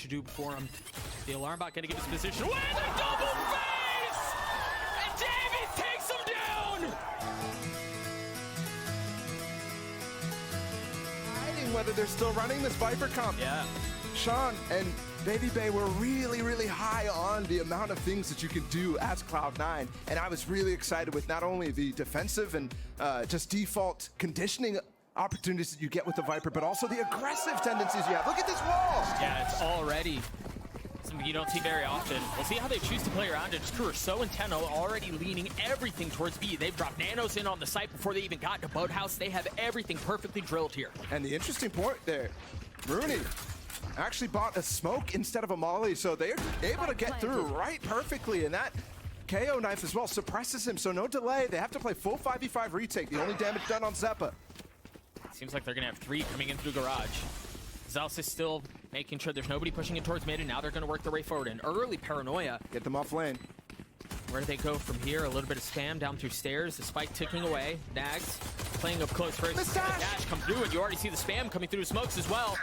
should do before him. The alarm bot gonna give his position away. The double face! And Davies takes him down! Whether they're still running this Viper comp. Yeah. Sean and Baby Bay were really, really high on the amount of things that you can do as Cloud9, and I was really excited with not only the defensive and just default conditioning opportunities that you get with the Viper, but also the aggressive tendencies you have. Look at this wall! Yeah, it's already something you don't see very often. We'll see how they choose to play around it. Just Crew are so intent, already leaning everything towards B. They've dropped nanos in on the site before they even got to Boathouse. They have everything perfectly drilled here. And the interesting point there, Rooney actually bought a smoke instead of a molly, so they're able to get through right perfectly, and that KO knife as well suppresses him, so no delay. They have to play full 5v5 retake, the only damage done on Zeppa. Seems like they're gonna have 3 coming in through garage. Zels is still making sure there's nobody pushing in towards mid, and now they're gonna work their way forward. An early paranoia. Get them off lane. Where do they go from here? A little bit of spam down through stairs, the spike ticking away. Nags playing up close first. The dash come through, and you already see the spam coming through smokes as well.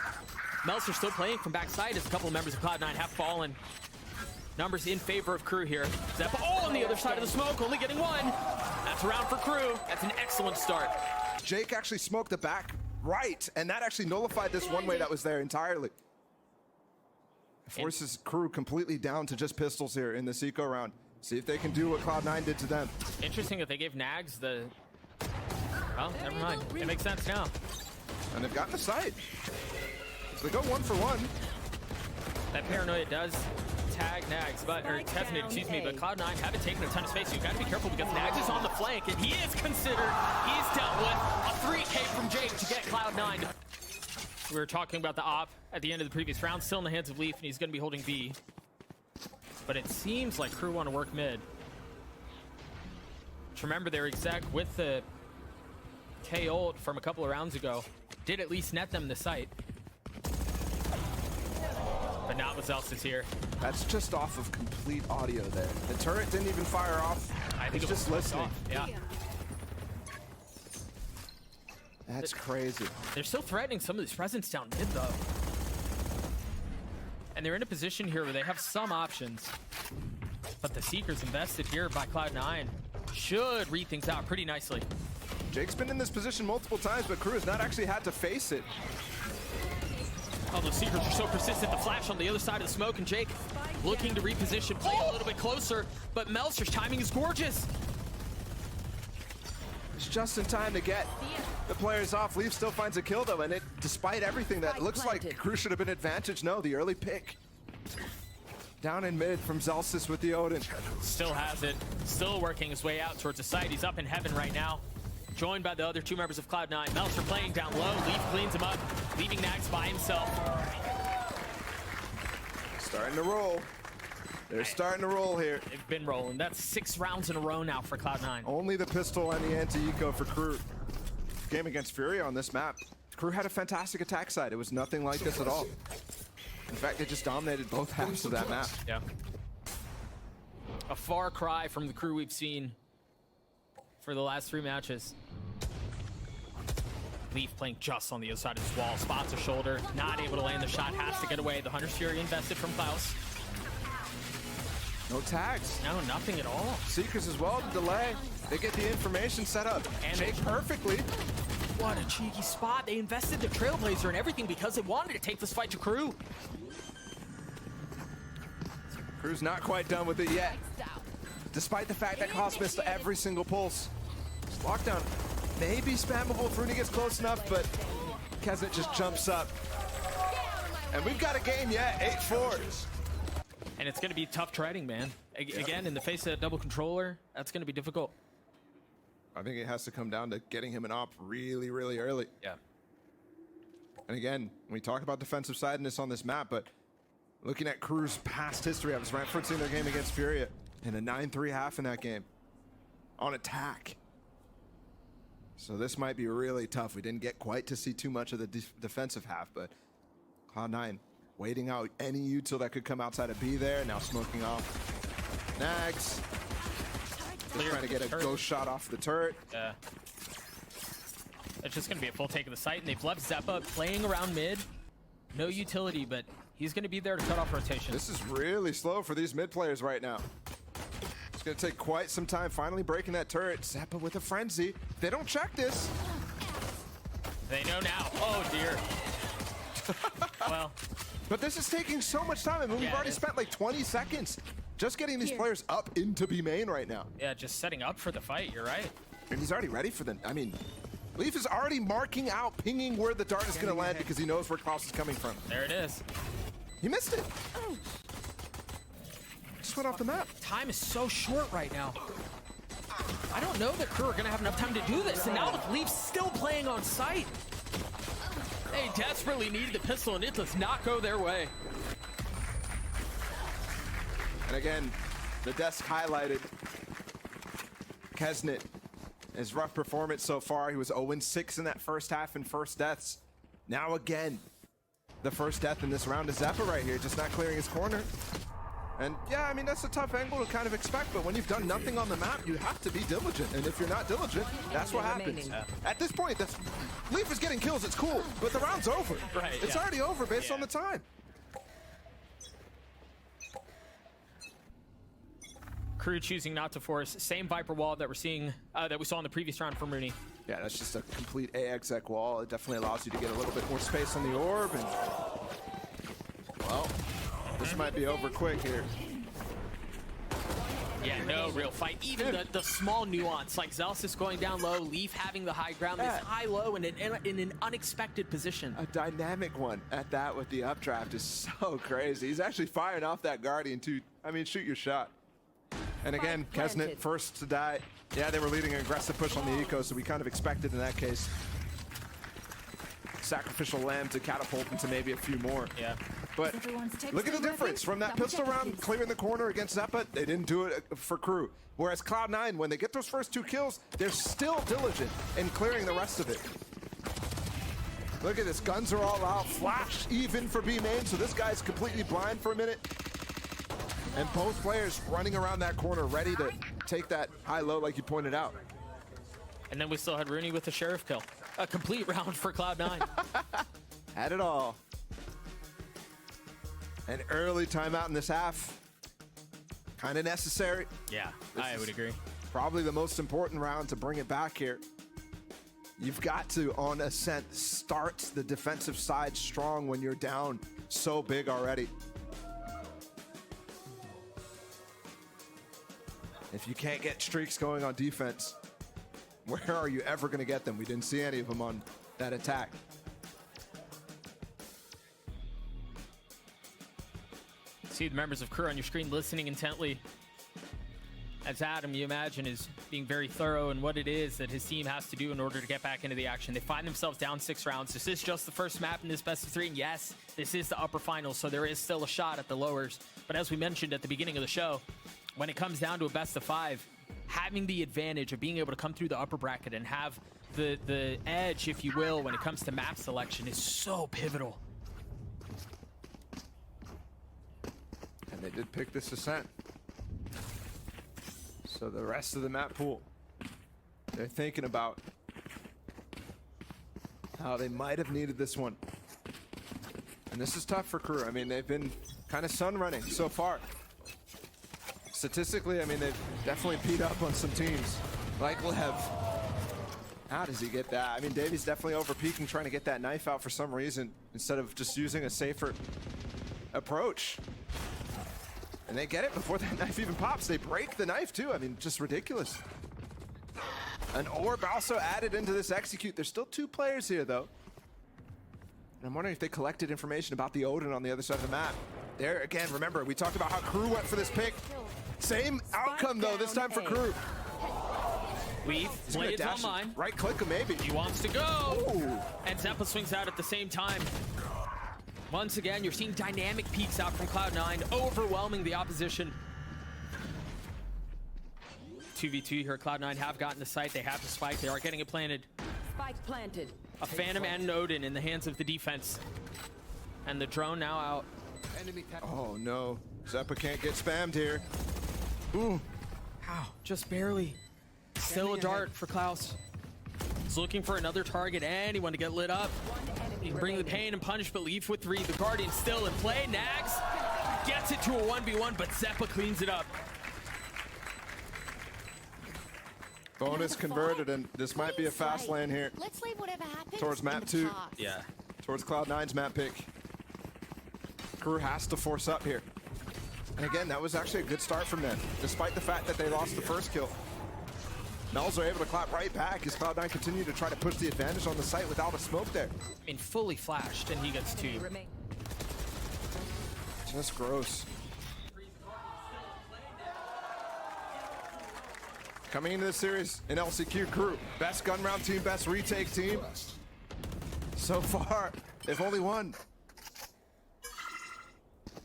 Meltzer still playing from backside as a couple of members of Cloud9 have fallen. Numbers in favor of Crew here. Zeppa, on the other side of the smoke, only getting 1. That's a round for Crew. That's an excellent start. Jake actually smoked the back right, and that actually nullified this one way that was there entirely. Forces Crew completely down to just pistols here in this eco round. See if they can do what Cloud9 did to them. Interesting that they gave Nags the... Well, never mind. It makes sense now. And they've gotten the site. So they go 1 for 1. That paranoia does tag Nags, but Cloud9 haven't taken a ton of space, so you gotta be careful because Nags is on the flank, and he is considered. He's dealt with a 3K from Jake to get Cloud9. We were talking about the op at the end of the previous round, still in the hands of Leaf, and he's gonna be holding B. But it seems like Crew want to work mid. Just remember their exec with the K ult from a couple of rounds ago did at least net them the site. But not with Zels is here. That's just off of complete audio there. The turret didn't even fire off. I think it's just listening. Yeah. That's crazy. They're still threatening some of these presence down mid though. And they're in a position here where they have some options. But the Seekers invested here by Cloud9 should read things out pretty nicely. Jake's been in this position multiple times, but Crew has not actually had to face it. Oh, the Seekers are so persistent. The flash on the other side of the smoke, and Jake looking to reposition, play a little bit closer, but Meltzer's timing is gorgeous. It's just in time to get the players off. Leaf still finds a kill though, and it, despite everything that looks like Crew should have been advantage, no, the early pick. Down in mid from Zelsis with the Odin. Still has it, still working his way out towards the site. He's up in heaven right now, joined by the other 2 members of Cloud9. Meltzer playing down low, Leaf cleans him up, leaving Nags by himself. Starting to roll. They're starting to roll here. They've been rolling. That's 6 rounds in a row now for Cloud9. Only the pistol and the anti-eco for Crew. Game against Fury on this map. Crew had a fantastic attack side. It was nothing like this at all. In fact, they just dominated both halves of that map. Yeah. A far cry from the Crew we've seen for the last 3 matches. Leaf playing just on the other side of this wall. Spots a shoulder, not able to land the shot, has to get away. The Hunter's Fury invested from Klaus. No tags. No, nothing at all. Seekers as well, the delay. They get the information set up. And Jake perfectly. What a cheeky spot. They invested the Trailblazer and everything because they wanted to take this fight to Crew. Crew's not quite done with it yet. Despite the fact that Klaus missed every single pulse. Lockdown may be spammable if Rooney gets close enough, but Kesnet just jumps up. And we've got a game yet, 8-4. And it's going to be tough treading, man. Again, in the face of that double controller, that's going to be difficult. I think it has to come down to getting him an op really, really early. Yeah. And again, we talk about defensive sideness on this map, but looking at Crew's past history, I was referencing their game against Furia in a 9-3 half in that game on attack. So this might be really tough. We didn't get quite to see too much of the defensive half, but Cloud9 waiting out any util that could come outside of B there. Now smoking off Nags. Just trying to get a ghost shot off the turret. Yeah. It's just going to be a full take of the site, and they've left Zeppa playing around mid. No utility, but He's going to be there to cut off rotation. This is really slow for these mid players right now. It's going to take quite some time finally breaking that turret. Zeppa with a frenzy. They don't check this. They know now. Oh, dear. Well. But this is taking so much time. I mean, we've already spent like 20 seconds just getting these players up into B main right now. Yeah, just setting up for the fight. You're right. And he's already ready for them. I mean, Leaf is already marking out, pinging where the dart is going to land because he knows where Klaus is coming from. There it is. He missed it. Just went off the map. Time is so short right now. I don't know that KRU are going to have enough time to do this. And now with Leaf still playing on site, they desperately needed the pistol, and it does not go their way. And again, the desk highlighted Kesnet. His rough performance so far. He was 0-6 in that first half in first deaths. Now again, the first death in this round is Zeppa right here, just not clearing his corner. And yeah, I mean, that's a tough angle to kind of expect, but when you've done nothing on the map, you have to be diligent. And if you're not diligent, that's what happens. At this point, Leaf is getting kills, it's cool, but the round's over. Right, it's already over based on the time. KRU choosing not to force. Same Viper wall that we're seeing, that we saw in the previous round from Rooney. Yeah, that's just a complete AXEC wall. It definitely allows you to get a little bit more space on the orb. And well, this might be over quick here. Yeah, no real fight. Even the small nuance, like Zelsis going down low, Leaf having the high ground, this high-low in an unexpected position. A dynamic one at that with the updraft is so crazy. He's actually firing off that Guardian too. I mean, shoot your shot. And again, Kesnet first to die. Yeah, they were leading an aggressive push on the eco, so we kind of expected in that case. Sacrificial lamb to catapult into maybe a few more. Yeah. But look at the difference from that pistol round clearing the corner against Zeppa. They didn't do it for KRU. Whereas Cloud9, when they get those first 2 kills, they're still diligent in clearing the rest of it. Look at this, guns are all out. Flash even for B main, so this guy's completely blind for a minute. And both players running around that corner ready to take that high-low like you pointed out. And then we still had Rooney with the Sheriff kill. A complete round for Cloud9. Had it all. An early timeout in this half. Kind of necessary. Yeah, I would agree. Probably the most important round to bring it back here. You've got to, on Ascent, start the defensive side strong when you're down so big already. If you can't get streaks going on defense, where are you ever going to get them? We didn't see any of them on that attack. See the members of KRU on your screen listening intently. As Adam, you imagine, is being very thorough in what it is that his team has to do in order to get back into the action. They find themselves down 6 rounds. This is just the first map in this best of 3. And yes, this is the upper finals, so there is still a shot at the lowers. But as we mentioned at the beginning of the show, when it comes down to a best of 5, having the advantage of being able to come through the upper bracket and have the edge, if you will, when it comes to map selection is so pivotal. And they did pick this Ascent. So the rest of the map pool, they're thinking about how they might have needed this one. And this is tough for KRU. I mean, they've been kind of sun running so far. Statistically, I mean, they've definitely beat up on some teams. Like Lev. How does he get that? I mean, Davy's definitely over peaking, trying to get that knife out for some reason, instead of just using a safer approach. And they get it before that knife even pops. They break the knife too. I mean, just ridiculous. An orb also added into this execute. There's still 2 players here though. And I'm wondering if they collected information about the Odin on the other side of the map. There again, remember, we talked about how KRU went for this pick. Same outcome though, this time for KRU. Weave, play it online. Right click him maybe. He wants to go. Ooh. And Zeppa swings out at the same time. Once again, you're seeing dynamic peaks out from Cloud9, overwhelming the opposition. 2v2 here, Cloud9 have gotten the site, they have the spike, they are getting it planted. Spike planted. A Phantom and an Odin in the hands of the defense. And the drone now out. Oh no, Zeppa can't get spammed here. Ooh. Ow, just barely. Still a dart for Klaus. He's looking for another target, anyone to get lit up. You can bring the pain and punish, but leave with 3. The Guardian still in play. Nags gets it to a 1v1, but Zeppa cleans it up. Bonus converted, and this might be a fast lane here. Let's leave whatever happens Towards map in the 2. past. Yeah. Towards Cloud9's map pick. KRU has to force up here. And again, that was actually a good start from them, despite the fact that they lost the first kill. Mel's are able to clap right back as Cloud9 continue to try to push the advantage on the site without a smoke there. I mean, fully flashed, and he gets 2. Just gross. Coming into this series in LCQ, KRU, best gun round team, best retake team. So far, they've only won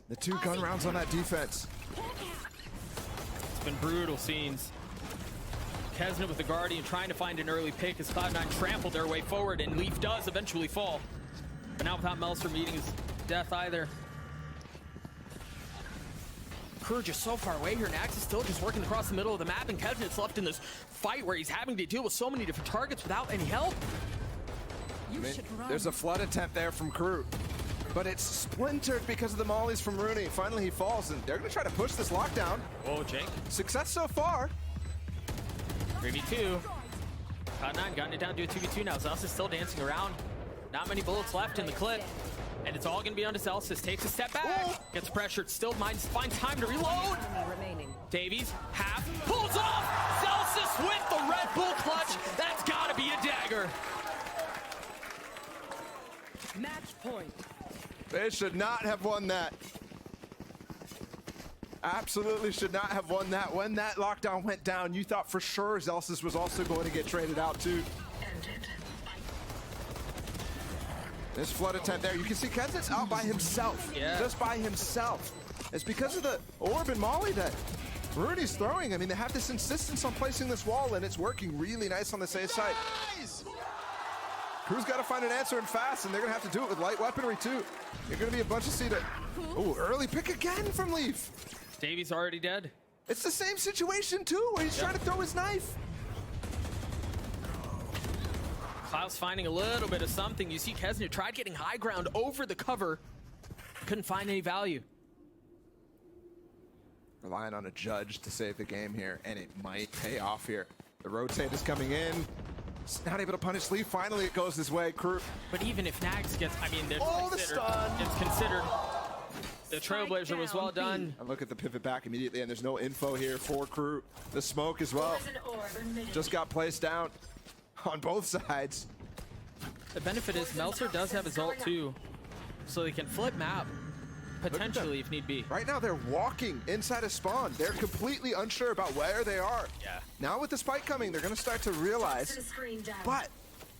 the 2 gun rounds on that defense. It's been brutal scenes. Kesnet with the Guardian trying to find an early pick as Cloud9 trampled their way forward, and Leaf does eventually fall. But now without Melser meeting his death either. KRU just so far away here. Nax is still just working across the middle of the map, and Kesnet's left in this fight where he's having to deal with so many different targets without any help. I mean, there's a flood attempt there from KRU, but it's splintered because of the mollies from Rooney. Finally, he falls, and they're going to try to push this lockdown. Whoa, Jake. Success so far. 3v2. Cloud9 gotten it down to a 2v2 now. Zelsis is still dancing around. Not many bullets left in the clip. And it's all going to be on to Zelsis. Takes a step back. Gets pressured. Still finds time to reload. Davies, half, pulls off. Zelsis with the Red Bull clutch. That's got to be a dagger. Match point. They should not have won that. Absolutely should not have won that. When that lockdown went down, you thought for sure Zelsis was also going to get traded out too. This flood attempt there. You can see Kesnet's out by himself. Yeah. Just by himself. It's because of the orb and molly that Rooney's throwing. I mean, they have this insistence on placing this wall, and it's working really nice on the safe side. KRU's got to find an answer and fast, and they're going to have to do it with light weaponry too. They're going to be a bunch of C to... Oh, early pick again from Leaf. Davies already dead. It's the same situation too, where he's trying to throw his knife. Cloud's finding a little bit of something. You see Kesnet tried getting high ground over the cover. Couldn't find any value. Relying on a judge to save the game here, and it might pay off here. The rotate is coming in. It's not able to punish Leaf. Finally, it goes his way. KRU. But even if Nags gets, I mean, Oh, the stun. It's considered. The Trailblazer was well done. And look at the pivot back immediately, and there's no info here for KRU. The smoke as well. Just got placed down on both sides. The benefit is Melser does have his ult too, so they can flip map, potentially if need be. Right now, they're walking inside a spawn. They're completely unsure about where they are. Yeah. Now with the spike coming, they're going to start to realize. But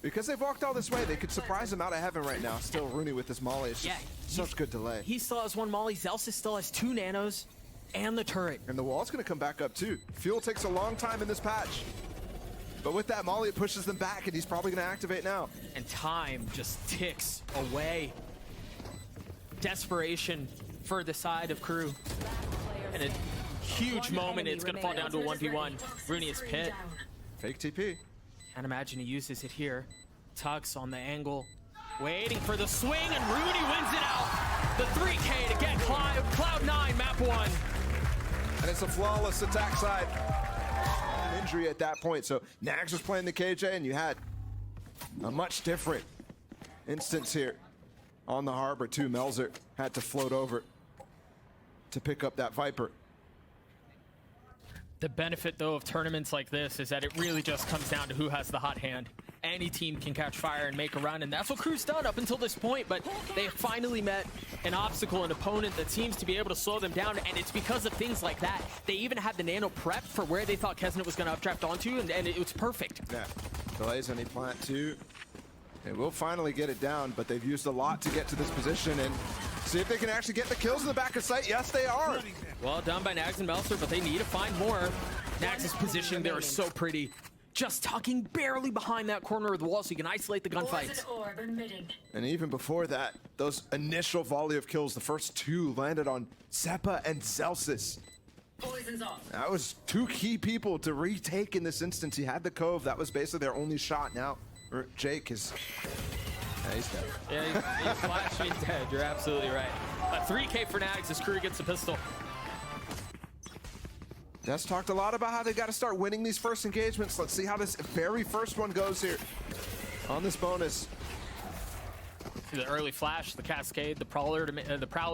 because they've walked all this way, they could surprise them out of heaven right now. Still Rooney with this molly. It's just such good delay. He still has 1 molly. Zelsis still has 2 nanos and the turret. And the wall's going to come back up too. Fuel takes a long time in this patch. But with that molly, it pushes them back, and he's probably going to activate now. And time just ticks away. Desperation for the side of KRU. And a huge moment, it's going to fall down to a 1v1. Rooney is pit. Fake TP. Can't imagine he uses it here. Tugs on the angle, waiting for the swing, and Rooney wins it out. The 3K to get Cloud9 map 1. And it's a flawless attack side. An injury at that point. So Nags was playing the KJ, and you had a much different instance here on the harbor too. Melzer had to float over to pick up that Viper. The benefit, though, of tournaments like this is that it really just comes down to who has the hot hand. Any team can catch fire and make a run, and that's what KRU's done up until this point, but they finally met an obstacle, an opponent that seems to be able to slow them down, and it's because of things like that. They even had the nano prep for where they thought Kesnet was going to updraft onto, and it was perfect. Yeah, delays any plant too. They will finally get it down, but they've used a lot to get to this position, and see if they can actually get the kills in the back of sight. Yes, they are. Well done by Nags and Melser, but they need to find more. Nags' positioning there is so pretty. Just tucking barely behind that corner of the wall so you can isolate the gunfights. And even before that, those initial volley of kills, the first 2 landed on Zeppa and Zelsis. That was 2 key people to retake in this instance. He had the Cove. That was basically their only shot now. Jake has Yeah, he's dead. Yeah, he's flash me dead. You're absolutely right. A 3K for Nags as KRU gets the pistol. Des talked a lot about how they got to start winning these first engagements. Let's see how this very first one goes here on this bonus. The early flash, the cascade, the prowler,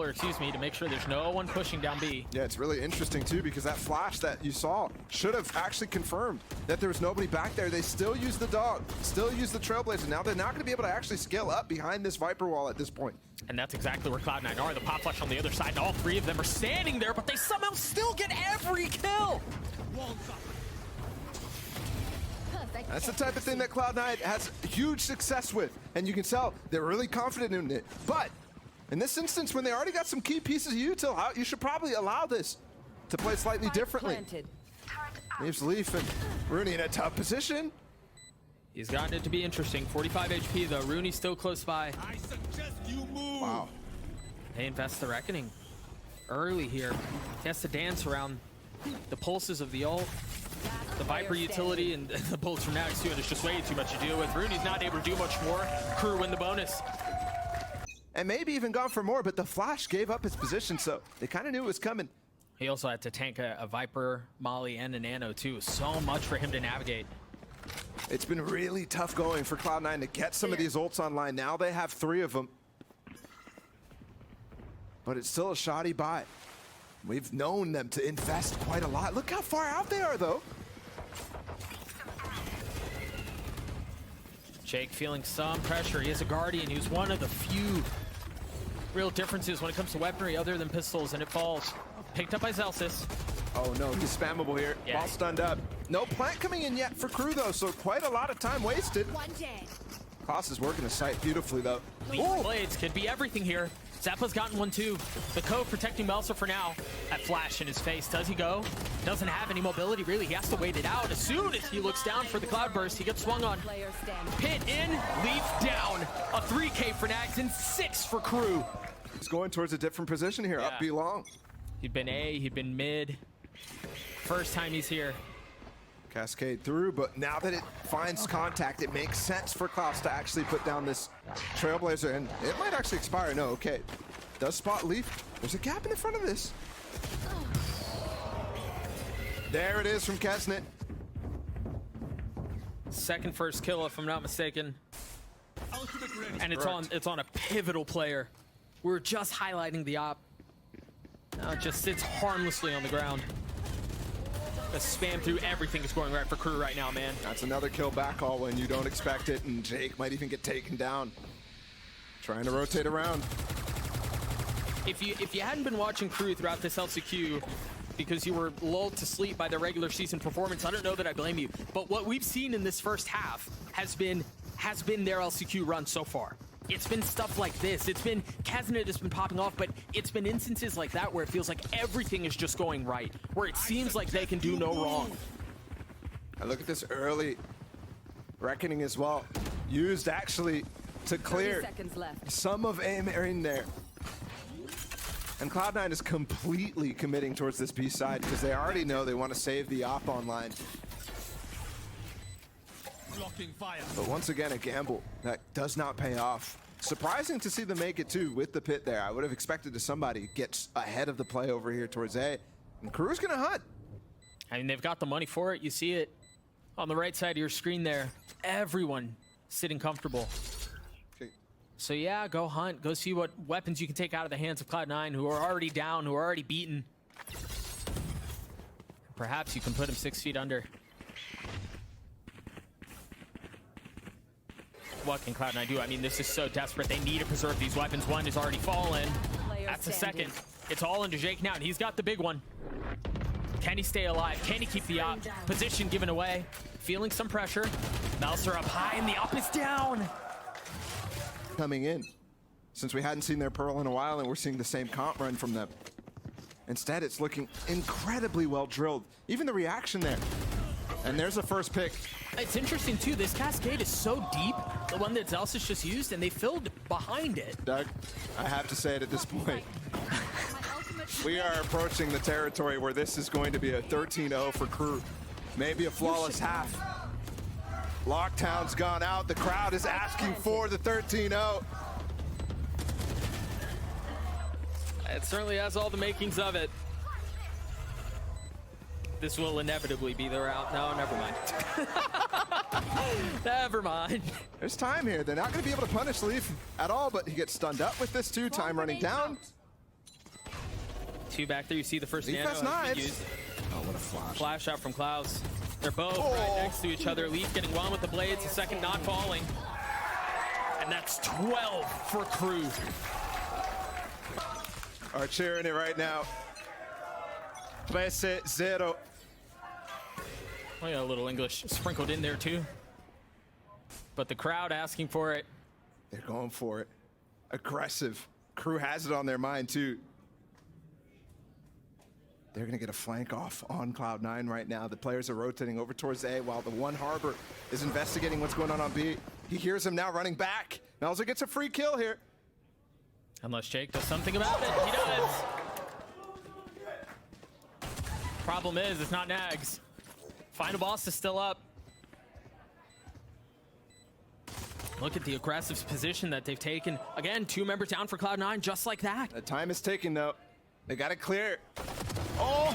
excuse me, to make sure there's no one pushing down B. Yeah, it's really interesting too because that flash that you saw should have actually confirmed that there was nobody back there. They still use the dog, still use the Trailblazer. Now they're not going to be able to actually scale up behind this Viper wall at this point. And that's exactly where Cloud9 are. The pop flash on the other side, and all three of them are standing there, but they somehow still get every kill. That's the type of thing that Cloud9 has huge success with, and you can tell they're really confident in it. But in this instance, when they already got some key pieces of util out, you should probably allow this to play slightly differently. Leaves Leaf and Rooney in a tough position. He's gotten it to be interesting. 45 HP though. Rooney's still close by. I suggest you move. Wow. They invest the Reckoning early here. He has to dance around the pulses of the ult, the Viper utility, and the bullets from Nags too, and it's just way too much to deal with. Rooney's not able to do much more. KRU win the bonus. And maybe even gone for more, but the flash gave up his position, so they kind of knew it was coming. He also had to tank a Viper, Molly, and a Nano too. So much for him to navigate. It's been really tough going for Cloud9 to get some of these ults online. Now they have 3 of them. But it's still a shoddy buy. We've known them to invest quite a lot. Look how far out they are, though. Jake feeling some pressure. He is a Guardian. He was one of the few real differences when it comes to weaponry other than pistols, and it falls. Picked up by Zelsis. Oh no, he's spammable here. Yeah. Ball stunned up. No plant coming in yet for KRU though, so quite a lot of time wasted. Klaus is working the site beautifully though. These blades could be everything here. Zappa's gotten one too. The Cove protecting Melser for now. That flash in his face. Does he go? Doesn't have any mobility really. He has to wait it out. As soon as he looks down for the cloud burst, he gets swung on. Pit in, Leaf down. A 3K for Nags and 6 for KRU. He's going towards a different position here, Yeah. up B long. He'd been A, he'd been mid. First time he's here. Cascade through, but now that it finds contact, it makes sense for Klaus to actually put down this Trailblazer, and it might actually expire. No, okay. Does spot Leaf. There's a gap in the front of this. There it is from Kesnet. Second first kill, if I'm not mistaken. And it's on a pivotal player. We're just highlighting the op. Now it just sits harmlessly on the ground. The spam through everything is going right for KRU right now, man. That's another kill back all when you don't expect it, and Jake might even get taken down. Trying to rotate around. If you hadn't been watching KRU throughout this LCQ because you were lulled to sleep by their regular season performance, I don't know that I blame you. But what we've seen in this first half has been their LCQ run so far. It's been stuff like this. It's been Kesnet has been popping off, but it's been instances like that where it feels like everything is just going right, where it seems like they can do no wrong. And look at this early Reckoning as well. Used actually to clear some of aim in there. And Cloud9 is completely committing towards this B side because they already know they want to save the op online. But once again, a gamble that does not pay off. Surprising to see them make it too with the pit there. I would have expected to somebody get ahead of the play over here towards A. And KRU's gonna hunt. I mean, they've got the money for it. You see it on the right side of your screen there. Everyone sitting comfortable. Okay. So yeah, go hunt. Go see what weapons you can take out of the hands of Cloud9, who are already down, who are already beaten. Perhaps you can put him 6 feet under. What can Cloud9 do? I mean, this is so desperate. They need to preserve these weapons. One has already fallen. That's the second. It's all into Jake now, and he's got the big one. Can he stay alive? Can he keep the op? Position given away. Feeling some pressure. Melser up high, and the op is down. Coming in. Since we hadn't seen their Pearl in a while, and we're seeing the same comp run from them. Instead, it's looking incredibly well drilled. Even the reaction there. And there's a first pick. It's interesting, too. This cascade is so deep, the one that Zelsis just used, and they filled behind it. Doug, I have to say it at this point. We are approaching the territory where this is going to be a 13-0 for KRU. Maybe a flawless half. Lockdown's gone out. The crowd is asking for the 13-0. It certainly has all the makings of it. This will inevitably be the route. No, never mind. Never mind. There's time here. They're not going to be able to punish Leaf at all, but he gets stunned up with this too. Time running down. 2 back there. You see the first Leaf nano has has been knives. used. Oh, what a flash. Flash out from Clouds. They're both right next to each other. Leaf getting one with the blades, the second not falling. And that's 12 for KRU. Are cheering it right now. 13-0. Oh yeah, a little English sprinkled in there too. But the crowd asking for it. They're going for it. Aggressive. KRU has it on their mind too. They're going to get a flank off on Cloud9 right now. The players are rotating over towards A while the one Harbor is investigating what's going on B. He hears him now running back. Melzer gets a free kill here. Unless Jake does something about it. He does. Problem is, it's not Nags. Final boss is still up. Look at the aggressive position that they've taken. Again, 2 members down for Cloud9, just like that. The time is ticking though. They got it clear. Oh,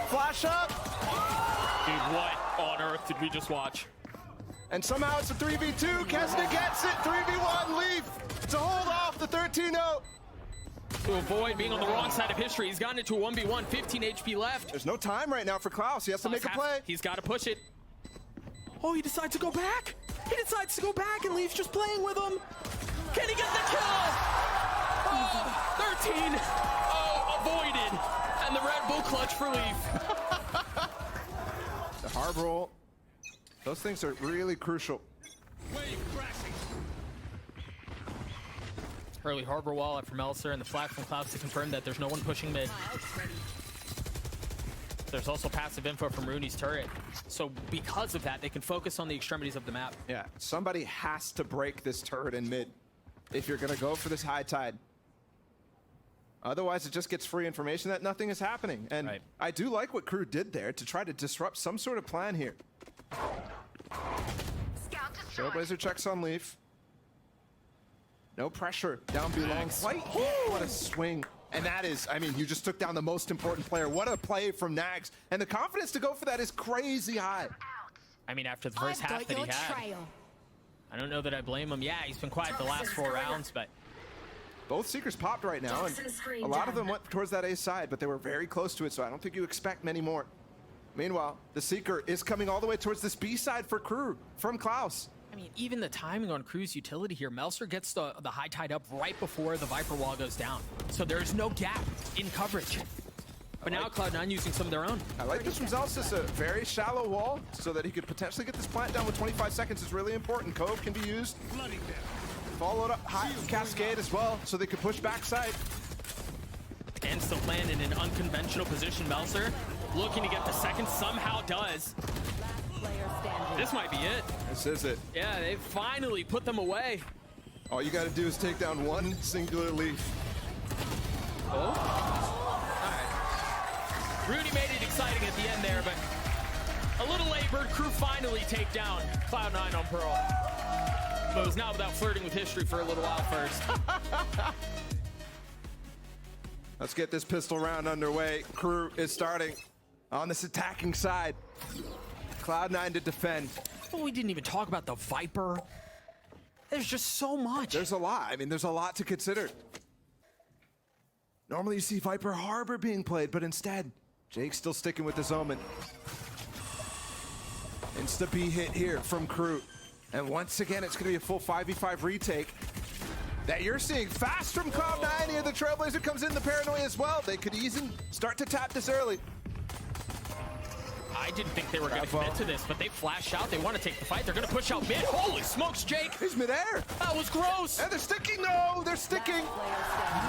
flash up. Dude, what on earth did we just watch? And somehow it's a 3v2. Kesna gets it. 3v1 Leaf to hold off the 13-0. To avoid being on the wrong side of history, he's gotten into a 1v1, 15 HP left. There's no time right now for Klaus. He has to make a play. He's got to push it. Oh, he decides to go back. He decides to go back and Leaf's just playing with him. Can he get the kill? Oh, 13. Oh, avoided. And the Red Bull clutch for Leaf. The hard roll. Those things are really crucial. Early harbor wall up from Melzer and the flag from Clouds to confirm that there's no one pushing mid. There's also passive info from Rooney's turret. So because of that, they can focus on the extremities of the map. Yeah, somebody has to break this turret in mid if you're going to go for this high tide. Otherwise, it just gets free information that nothing is happening. And right. I do like what KRU did there to try to disrupt some sort of plan here. Trailblazer checks on Leaf. No pressure down below. White, what a swing. And that is, I mean, you just took down the most important player. What a play from Nags. And the confidence to go for that is crazy high. I mean, after the first half that he had, I don't know that I blame him. Yeah, he's been quiet the last 4 rounds, but both Seekers popped right now, and a lot of them went towards that A side, but they were very close to it, so I don't think you expect many more. Meanwhile, the Seeker is coming all the way towards this B side for KRU from Klaus. I mean, even the timing on KRU's utility here, Melzer gets the high tide up right before the Viper wall goes down. So there's no gap in coverage. But now Cloud9 using some of their own. I like this from Zelsis, a very shallow wall, so that he could potentially get this plant down with 25 seconds is really important. Cove can be used. Followed up high Cascade as well, so they could push backside. And still playing in an unconventional position, Melzer. Looking to get the second, somehow does. This might be it. This is it. Yeah, they finally put them away. All you got to do is take down one singular Leaf. Oh. All right. Rooney made it exciting at the end there, but a little labored. KRU finally take down Cloud9 on Pearl. But it was not without flirting with history for a little while first. Let's get this pistol round underway. KRU is starting on this attacking side. Cloud9 to defend. Well, we didn't even talk about the Viper. There's just so much. There's a lot. I mean, there's a lot to consider. Normally you see Viper Harbor being played, but instead, Jake's still sticking with his Omen. Insta-B hit here from KRU. And once again, it's going to be a full 5v5 retake that you're seeing fast from Cloud9 here. The Trailblazer comes in the paranoia as well. They could easily start to tap this early. I didn't think they were going to commit to this, but they flash out. They want to take the fight. They're going to push out mid. Holy smokes, Jake. He's midair. That was gross. And they're sticking. No, they're sticking.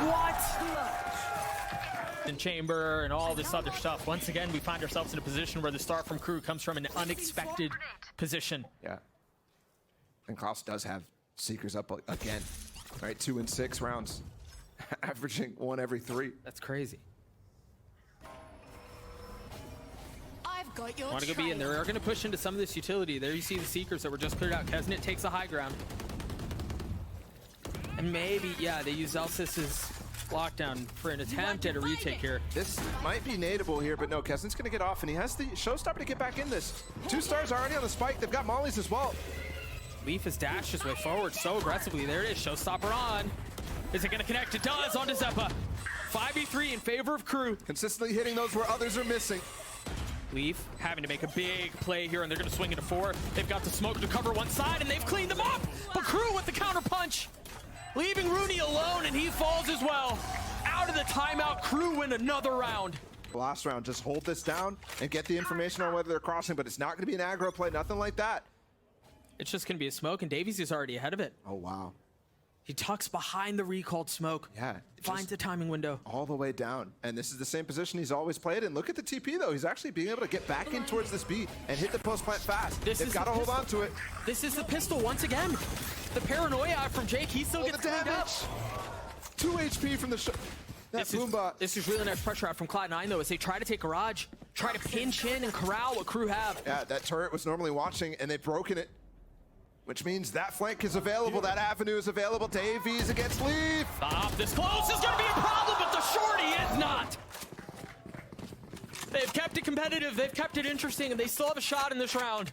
What? And Chamber and all this other stuff. Once again, we find ourselves in a position where the start from KRU comes from an unexpected position. Yeah. And Klaus does have Seekers up again. All right, 2 and 6 rounds. Averaging 1 every 3. That's crazy. got your Want to go B, and they're going to push into some of this utility. There you see the Seekers that were just cleared out. Kesnet takes the high ground. And maybe, yeah, they use Zelsis's lockdown for an attempt at a retake here. This might be nadeable here, but no, Kesnet's going to get off, and he has the showstopper to get back in this. 2 stars already on the spike. They've got mollies as well. Leaf has dashed his way forward so aggressively. There it is, showstopper on. Is it going to connect? It does onto Zeppa. 5v3 in favor of KRU. Consistently hitting those where others are missing. Leaf having to make a big play here, and they're going to swing into 4. They've got the smoke to cover one side, and they've cleaned them up. But KRU with the counter punch, leaving Rooney alone, and he falls as well. Out of the timeout, KRU win another round. Last round, just hold this down and get the information on whether they're crossing, but it's not going to be an aggro play, nothing like that. It's just going to be a smoke, and Davies is already ahead of it. Oh, wow. He tucks behind the recalled smoke. Yeah. Finds a timing window. All the way down. And this is the same position he's always played in. Look at the TP, though. He's actually being able to get back in towards this B and hit the post plant fast. They've got to hold on to it. This is the pistol once again. The paranoia from Jake. He still gets the damage. cleaned up. 2 HP from the This is really nice pressure out from Cloud9, though, as they try to take Garage, try to pinch in and corral what KRU have. Yeah, that turret was normally watching, and they've broken it. Which means that flank is available, that avenue is available. Davies against Leaf. This close is going to be a problem, but the shorty is not. They've kept it competitive, they've kept it interesting, and they still have a shot in this round.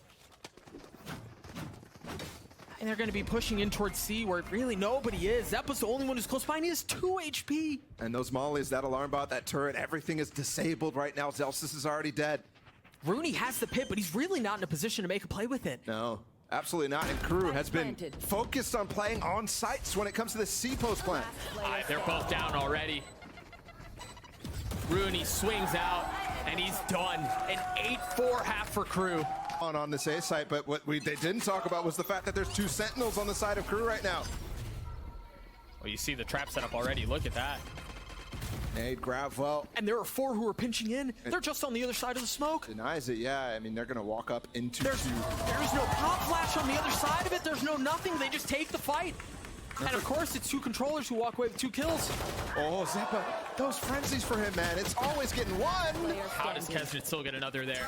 And they're going to be pushing in towards C, where really nobody is. Zeppa's the only one who's close by, and he has 2 HP. And those mollies, that alarm bot, that turret, everything is disabled right now. Zelsis is already dead. Rooney has the pit, but he's really not in a position to make a play with it. No. Absolutely not, and KRU has been focused on playing on sites when it comes to the C post plant. They're both down already. Rooney swings out, and he's done. An 8-4 half for KRU. On this A site, but what they didn't talk about was the fact that there's 2 Sentinels on the side of KRU right now. Well, you see the trap setup already. Look at that. Nade grab well. And there are 4 who are pinching in. They're just on the other side of the smoke. Denies it, yeah. I mean, they're going to walk up into There's no pop flash on the other side of it. There's no nothing. They just take the fight. And of course, it's 2 controllers who walk away with 2 kills. Oh, Zeppa, those frenzies for him, man. It's always getting 1. How does Kesnet still get another there?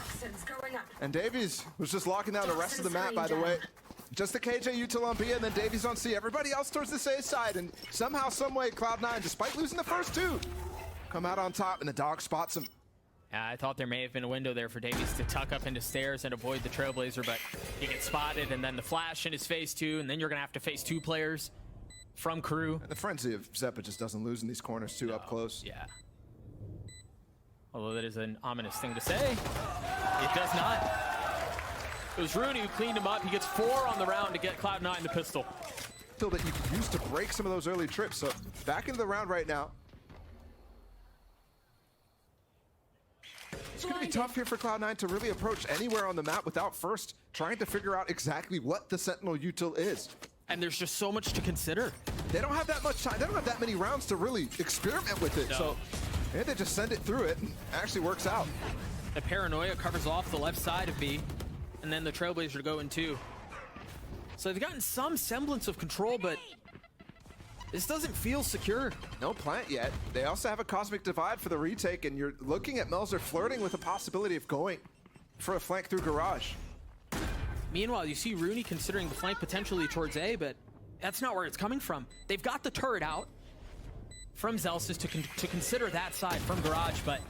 And Davies was just locking down the rest of the map, by the way. Just the KJ util on B, and then Davies on C. Everybody else towards the A side, and somehow, someway, Cloud9, despite losing the first 2, come out on top, and the dog spots him. Yeah, I thought there may have been a window there for Davies to tuck up into stairs and avoid the Trailblazer, but he gets spotted, and then the flash in his face too, and then you're going to have to face 2 players from KRU. And the frenzy of Zeppa just doesn't lose in these corners too up close. Yeah. Although that is an ominous thing to say. It does not. It was Rooney who cleaned him up. He gets 4 on the round to get Cloud9 the pistol. That you could use to break some of those early trips, so back into the round right now. It's going to be tough here for Cloud9 to really approach anywhere on the map without first trying to figure out exactly what the Sentinel util is. And there's just so much to consider. They don't have that much time. They don't have that many rounds to really experiment with it. No. So maybe they just send it through it and it actually works out. The paranoia covers off the left side of B, and then the Trailblazer go in 2. So they've gotten some semblance of control, but this doesn't feel secure. No plant yet. They also have a Cosmic Divide for the retake, and you're looking at Melzer flirting with the possibility of going for a flank through Garage. Meanwhile, you see Rooney considering the flank potentially towards A, but that's not where it's coming from. They've got the turret out from Zelsis to consider that side from Garage, but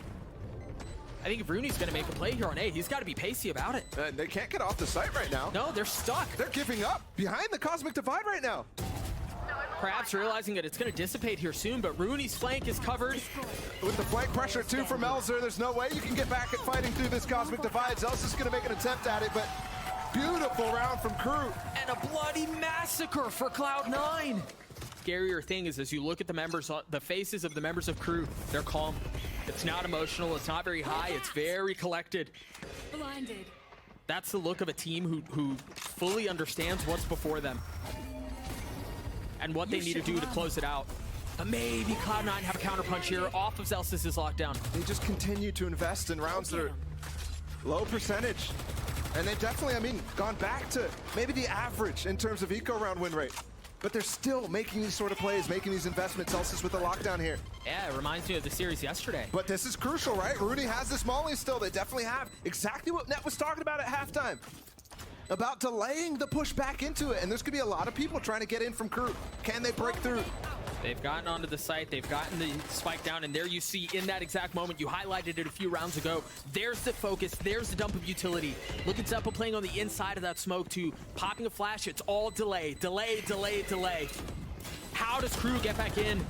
I think if Rooney's going to make a play here on A, he's got to be pacey about it. And they can't get off the site right now. No, they're stuck. They're giving up behind the Cosmic Divide right now. Perhaps realizing that it's going to dissipate here soon, but Rooney's flank is covered. With the flank pressure too from Melzer, there's no way you can get back at fighting through this Cosmic Divide. Zelsis is going to make an attempt at it, but beautiful round from KRU. And a bloody massacre for Cloud9. Scarier thing is, as you look at the members, the faces of the members of KRU, they're calm. It's not emotional, it's not very high, it's very collected. Blinded. That's the look of a team who fully understands what's before them and what they need to do to close it out. But maybe Cloud9 have a counterpunch here off of Zelsis's lockdown. They just continue to invest in rounds that are low percentage. And they've definitely, I mean, gone back to maybe the average in terms of eco round win rate. but they're still making these sort of plays, making these investments. Celsius with the lockdown here. Yeah, it reminds me of the series yesterday. But this is crucial, right? Rooney has this molly still. They definitely have exactly what Net was talking about at halftime. About delaying the push back into it. And there's going to be a lot of people trying to get in from KRU. Can they break through? They've gotten onto the site, they've gotten the spike down, and there you see in that exact moment, you highlighted it a few rounds ago, there's the focus, there's the dump of utility. Look at Zeppa playing on the inside of that smoke too, popping a flash, it's all delay, delay, delay, delay. How does KRU get back in?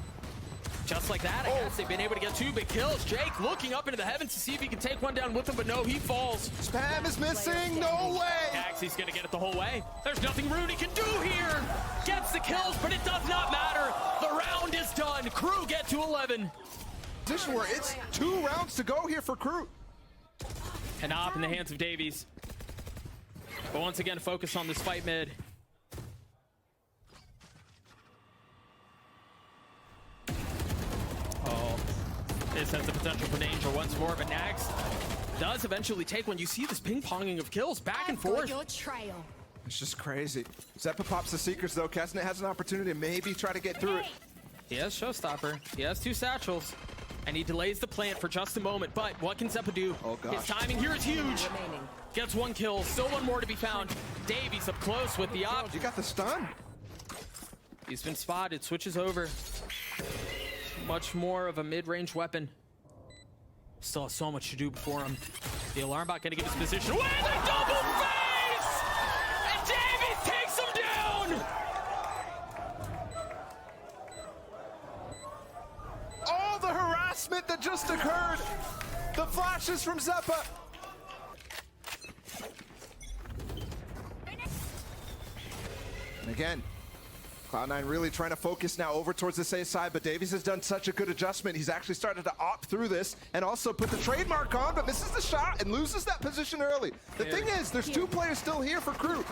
Just like that, I guess they've been able to get 2 big kills. Jake looking up into the heavens to see if he can take one down with him, but no, he falls. Spam is missing, no way! Axie's gonna get it the whole way. There's nothing Rooney can do here! Gets the kills, but it does not matter. The round is done. KRU get to 11. Position where it's 2 rounds to go here for KRU. And up in the hands of Davies. But once again, focus on this fight mid. Oh, this has the potential for danger once more, but Nags does eventually take one. You see this ping-ponging of kills back and forth. Your trail. It's just crazy. Zeppa pops the Seekers though. Kesnet has an opportunity to maybe try to get through it. He has Showstopper. He has 2 satchels. And he delays the plant for just a moment. But what can Zeppa do? Oh, gosh. His timing here is huge. Gets 1 kill. Still 1 more to be found. Davies up close with the op. You got the stun. He's been spotted. Switches over. Much more of a mid-range weapon. Still has so much to do before him. The alarm bot gonna get his position. With a double face! And Davies takes him down! All the harassment that just occurred. The flashes from Zeppa. And again, Cloud9 really trying to focus now over towards the safe side, but Davies has done such a good adjustment. He's actually started to opt through this and also put the trademark on, but misses the shot and loses that position early. The thing is, there's 2 players still here for KRU.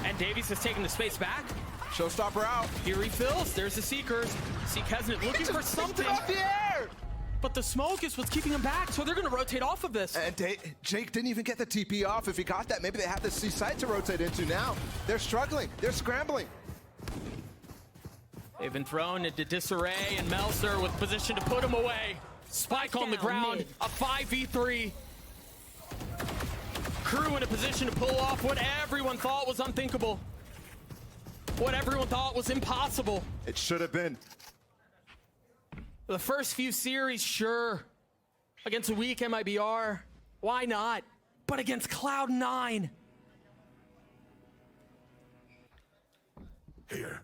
And Davies has taken the space back. Showstopper out. He refills. There's the Seekers. See Kesnet looking for something. Off the air. But the smoke is what's keeping him back, so they're going to rotate off of this. And Jake didn't even get the TP off. If he got that, maybe they have the C site to rotate into now. They're struggling. They're scrambling. They've been thrown into disarray, and Melser with position to put him away. Spike on the ground, a 5v3. KRU in a position to pull off what everyone thought was unthinkable. What everyone thought was impossible. It should have been. The first few series, sure. Against a weak MIBR, why not? But against Cloud9. Here.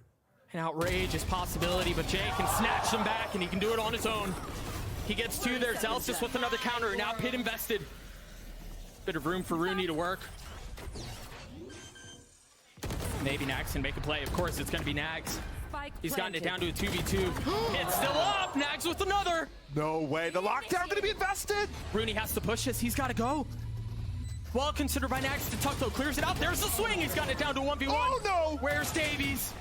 An outrageous possibility, but Jay can snatch them back, and he can do it on his own. He gets 2 there. Celsius with another counter, and now Pit invested. Bit of room for Rooney to work. Maybe Nags can make a play. Of course, it's going to be Nags. He's gotten it down to a 2v2. It's still up. Nags with another. No way. The lockdown going to be invested. Rooney has to push this. He's got to go. Well considered by Nags. Tuckto clears it out. There's the swing. He's gotten it down to 1v1. Oh, no. Where's Davies?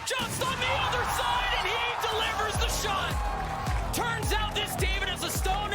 Just on the other side, and he delivers the shot. Turns out this David has a stone